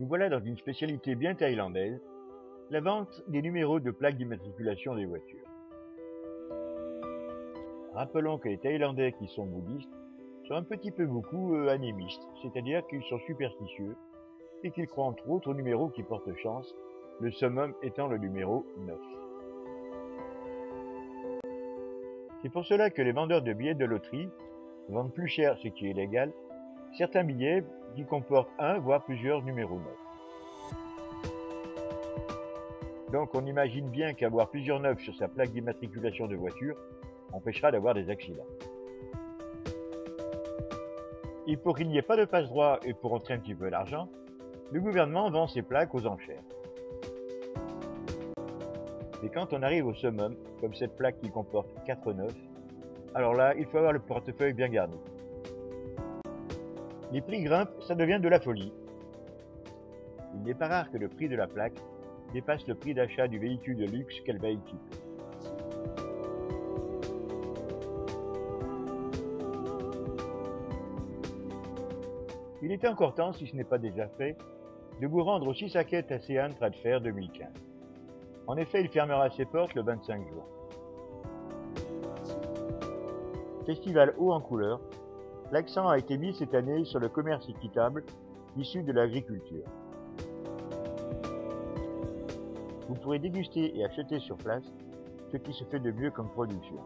Nous voilà dans une spécialité bien thaïlandaise, la vente des numéros de plaques d'immatriculation des voitures. Rappelons que les Thaïlandais qui sont bouddhistes sont un petit peu beaucoup animistes, c'est-à-dire qu'ils sont superstitieux et qu'ils croient entre autres au numéro qui porte chance, le summum étant le numéro 9. C'est pour cela que les vendeurs de billets de loterie vendent plus cher, ce qui est légal, certains billets qui comportent un voire plusieurs numéros 9. Donc on imagine bien qu'avoir plusieurs 9 sur sa plaque d'immatriculation de voiture empêchera d'avoir des accidents. Et pour qu'il n'y ait pas de passe-droit et pour rentrer un petit peu d'argent, le gouvernement vend ses plaques aux enchères. Et quand on arrive au summum, comme cette plaque qui comporte 4 9, alors là, il faut avoir le portefeuille bien garni. Les prix grimpent, ça devient de la folie. Il n'est pas rare que le prix de la plaque dépasse le prix d'achat du véhicule de luxe qu'elle va équiper. Il était encore temps, si ce n'est pas déjà fait, de vous rendre au Sissaket ASEAN Trade Fair 2015. En effet, il fermera ses portes le 25 juin. Festival haut en couleurs, l'accent a été mis cette année sur le commerce équitable issu de l'agriculture. Vous pourrez déguster et acheter sur place ce qui se fait de mieux comme production.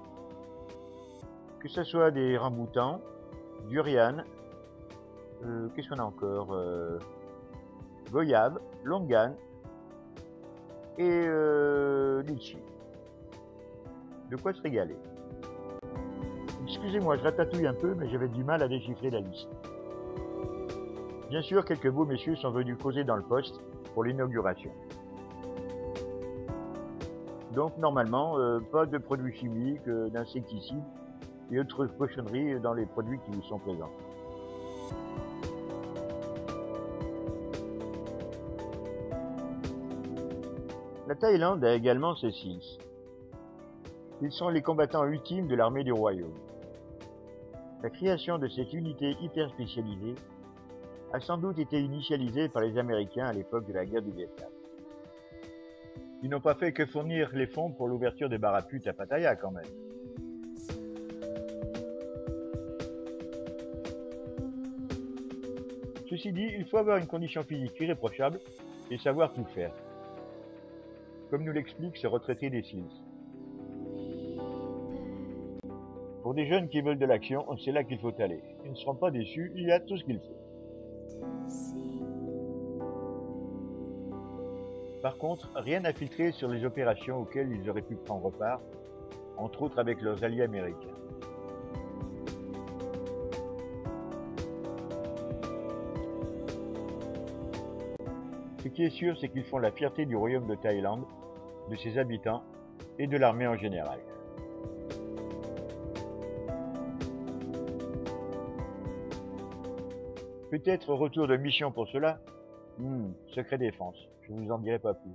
Que ce soit des ramboutans, durian, qu'est-ce qu'on a encore, goyave, longan et litchi. De quoi se régaler. Excusez-moi, je ratatouille un peu, mais j'avais du mal à déchiffrer la liste. Bien sûr, quelques beaux messieurs sont venus causer dans le poste pour l'inauguration. Donc normalement, pas de produits chimiques, d'insecticides et autres cochonneries dans les produits qui sont présents. La Thaïlande a également ses SEALs. Ils sont les combattants ultimes de l'armée du royaume. La création de cette unité hyper spécialisée a sans doute été initialisée par les Américains à l'époque de la guerre du Vietnam. Ils n'ont pas fait que fournir les fonds pour l'ouverture des baraputes à Pattaya quand même. Ceci dit, il faut avoir une condition physique irréprochable et savoir tout faire. Comme nous l'explique ce retraité des SEALs. Pour des jeunes qui veulent de l'action, c'est là qu'il faut aller. Ils ne seront pas déçus, il y a tout ce qu'il faut. Par contre, rien n'a filtré sur les opérations auxquelles ils auraient pu prendre part, entre autres avec leurs alliés américains. Ce qui est sûr, c'est qu'ils font la fierté du royaume de Thaïlande, de ses habitants et de l'armée en général. Peut-être retour de mission pour cela. Secret défense, je ne vous en dirai pas plus.